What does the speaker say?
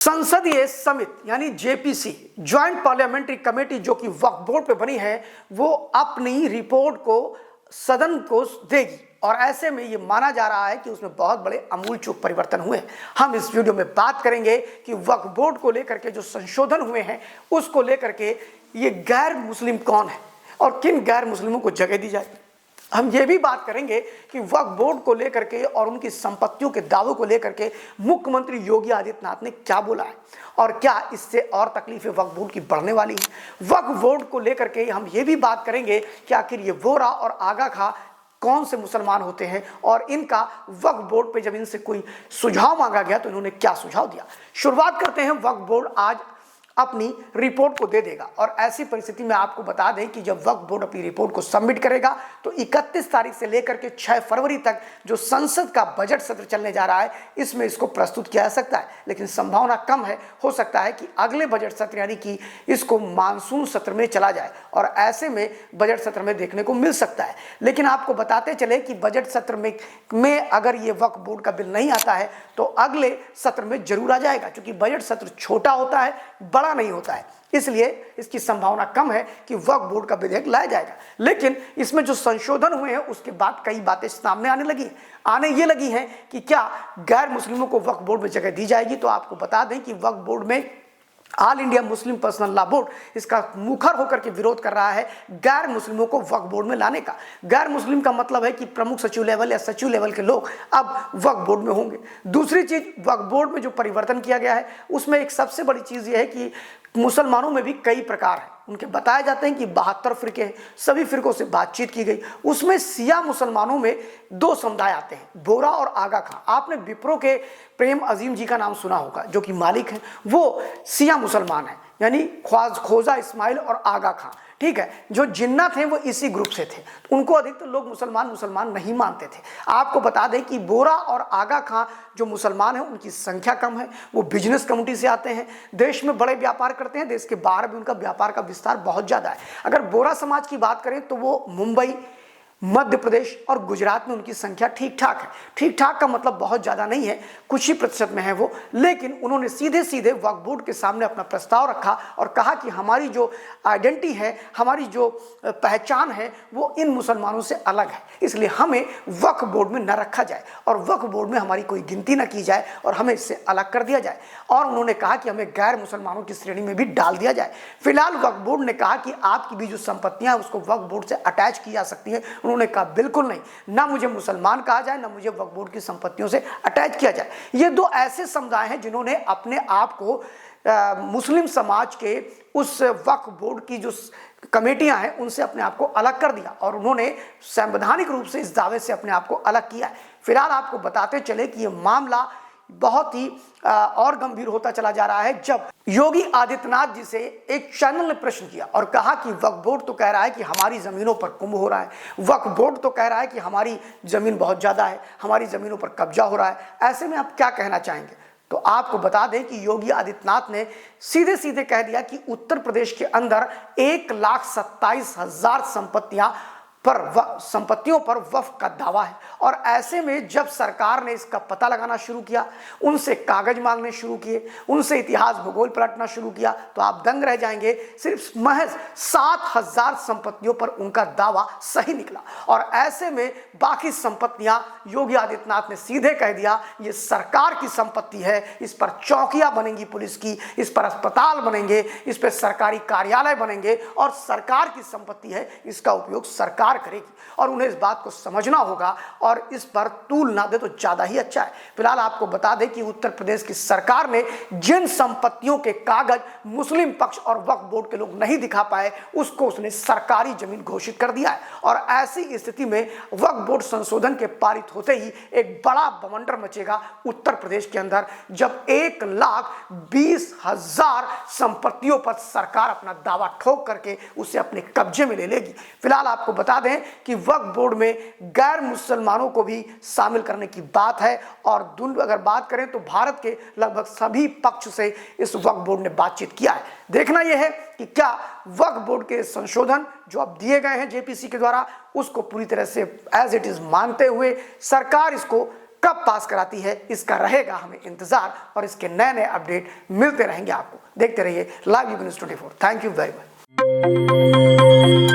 संसदीय समिति यानी जेपीसी ज्वाइंट पार्लियामेंट्री कमेटी जो कि वक्फ बोर्ड पे बनी है वो अपनी रिपोर्ट को सदन को देगी और ऐसे में ये माना जा रहा है कि उसमें बहुत बड़े आमूलचूल परिवर्तन हुए हैं। हम इस वीडियो में बात करेंगे कि वक्फ बोर्ड को लेकर के जो संशोधन हुए हैं उसको लेकर के ये गैर मुस्लिम कौन है और किन गैर मुस्लिमों को जगह दी जाए। हम ये भी बात करेंगे कि वक्फ बोर्ड को लेकर के और उनकी संपत्तियों के दावों को लेकर के मुख्यमंत्री योगी आदित्यनाथ ने क्या बोला है और क्या इससे और तकलीफें वक्फ बोर्ड की बढ़ने वाली हैं। वक्फ बोर्ड को लेकर के हम ये भी बात करेंगे कि आखिर ये वोरा और आगा खां कौन से मुसलमान होते हैं और इनका वक्फ बोर्ड पे जब इनसे कोई सुझाव मांगा गया तो इन्होंने क्या सुझाव दिया। शुरुआत करते हैं, वक्फ बोर्ड आज अपनी रिपोर्ट को दे देगा और ऐसी परिस्थिति में आपको बता दें कि जब वक्फ बोर्ड अपनी रिपोर्ट को सबमिट करेगा तो 31 तारीख से लेकर के 6 फरवरी तक जो संसद का बजट सत्र चलने जा रहा है इसमें इसको प्रस्तुत किया जा सकता है, लेकिन संभावना कम है। हो सकता है कि अगले बजट सत्र यानी कि इसको मानसून सत्र में चला जाए और ऐसे में बजट सत्र में देखने को मिल सकता है। लेकिन आपको बताते चले कि बजट सत्र में अगर ये वक्फ बोर्ड का बिल नहीं आता है तो अगले सत्र में जरूर आ जाएगा, क्योंकि बजट सत्र छोटा होता है, बड़ा नहीं होता है, इसलिए इसकी संभावना कम है कि वक्फ बोर्ड का विधेयक लाया जाएगा। लेकिन इसमें जो संशोधन हुए हैं उसके बाद कई बातें सामने आने ये लगी हैं कि क्या गैर मुस्लिमों को वक्फ बोर्ड में जगह दी जाएगी। तो आपको बता दें कि वक्फ बोर्ड में all India Muslim personal law board इसका मुखर होकर के विरोध कर रहा है गैर मुस्लिमों को वक्फ बोर्ड में लाने का। गैर मुस्लिम का मतलब है कि प्रमुख सचिव लेवल या सचिव लेवल के लोग अब वक्फ बोर्ड में होंगे। दूसरी चीज, वक्फ बोर्ड में जो परिवर्तन किया गया है उसमें एक सबसे बड़ी चीज यह है कि मुसलमानों में भी कई प्रकार हैं, उनके बताए जाते हैं कि 72 फिरके हैं, सभी फिरकों से बातचीत की गई। उसमें सिया मुसलमानों में 2 समुदाय आते हैं, बोरा और आगा खां। आपने विप्रो के प्रेम अजीम जी का नाम सुना होगा जो कि मालिक हैं, वो सिया मुसलमान हैं, यानी खोजा इस्माइल और आगा खां, ठीक है। जो जिन्ना थे वो इसी ग्रुप से थे, उनको अधिकतर लोग मुसलमान नहीं मानते थे। आपको बता दें कि बोरा और आगा खां जो मुसलमान हैं उनकी संख्या कम है, वो बिजनेस कम्युनिटी से आते हैं, देश में बड़े व्यापार करते हैं, देश के बाहर भी उनका व्यापार का विस्तार बहुत ज़्यादा है। अगर बोरा समाज की बात करें तो वो मुंबई, मध्य प्रदेश और गुजरात में उनकी संख्या ठीक ठाक है। ठीक ठाक का मतलब बहुत ज़्यादा नहीं है, कुछ ही प्रतिशत में है वो, लेकिन उन्होंने सीधे सीधे वक्फ बोर्ड के सामने अपना प्रस्ताव रखा और कहा कि हमारी जो आइडेंटिटी है, हमारी जो पहचान है वो इन मुसलमानों से अलग है, इसलिए हमें वक्फ बोर्ड में न रखा जाए और वक्फ बोर्ड में हमारी कोई गिनती न की जाए और हमें इससे अलग कर दिया जाए। और उन्होंने कहा कि हमें गैर मुसलमानों की श्रेणी में भी डाल दिया जाए। फिलहाल वक्फ बोर्ड ने कहा कि आपकी भी जो संपत्तियां हैं उसको वक्फ बोर्ड से अटैच की जा सकती हैं। उन्होंने कहा बिल्कुल नहीं, ना मुझे मुसलमान कहा जाए, ना मुझे वक्फ बोर्ड की संपत्तियों से अटैच किया जाए। ये 2 ऐसे समुदाय हैं जिन्होंने अपने आप को मुस्लिम समाज के उस वक्फ बोर्ड की जो कमेटियां हैं उनसे अपने आप को अलग कर दिया और उन्होंने संवैधानिक रूप से इस दावे से अपने आप को अलग किया है। फिलहाल आपको बताते चले कि यह मामला बहुत ही और गंभीर होता चला जा रहा है जब योगी आदित्यनाथ जी से एक चैनल ने प्रश्न किया और कहा कि वक्फ बोर्ड तो कह रहा है कि हमारी जमीनों पर कुंभ हो रहा है, वक्फ बोर्ड तो कह रहा है कि हमारी जमीन बहुत ज्यादा है, हमारी जमीनों पर कब्जा हो रहा है, ऐसे में आप क्या कहना चाहेंगे। तो आपको बता दें कि योगी आदित्यनाथ ने सीधे सीधे कह दिया कि उत्तर प्रदेश के अंदर 1,27,000 संपत्तियों पर वक्फ का दावा है और ऐसे में जब सरकार ने इसका पता लगाना शुरू किया, उनसे कागज मांगने शुरू किए, उनसे इतिहास भूगोल पलटना शुरू किया तो आप दंग रह जाएंगे। सिर्फ महज 7,000 संपत्तियों पर उनका दावा सही निकला और ऐसे में बाकी संपत्तियां योगी आदित्यनाथ ने सीधे कह दिया ये सरकार की संपत्ति है, इस पर चौकियां बनेंगी पुलिस की, इस पर अस्पताल बनेंगे, इस पर सरकारी कार्यालय बनेंगे और सरकार की संपत्ति है, इसका उपयोग सरकार करेगी और उन्हें इस बात को समझना होगा और इस पर तूल ना दे तो ज्यादा ही अच्छा है। फिलहाल आपको बता दें कि उत्तर प्रदेश की सरकार ने जिन संपत्तियों के कागज मुस्लिम पक्ष और वक्फ बोर्ड के लोग नहीं दिखा पाए उसको उसने सरकारी जमीन घोषित कर दिया है और ऐसी स्थिति में वक्फ बोर्ड संशोधन के पारित होते ही एक बड़ा बवंडर मचेगा उत्तर प्रदेश के अंदर जब 1,20,000 संपत्तियों पर सरकार अपना दावा ठोक करके उसे अपने कब्जे में ले लेगी। फिलहाल आपको बता दें कि वक्फ बोर्ड में गैर मुसलमानों को भी शामिल करने की बात है और अगर बात करें तो भारत के लगभग सभी पक्ष से इस वक्फ बोर्ड ने बातचीत किया है। देखना यह है कि क्या वक्फ बोर्ड के संशोधन जो अब दिए गए हैं जेपीसी के द्वारा उसको पूरी तरह से एज इट इज मानते हुए सरकार इसको कब पास कराती है इसका रहेगा हमें इंतजार, और इसके नए नए अपडेट मिलते रहेंगे आपको। देखते रहिए live news 24। Thank you very much.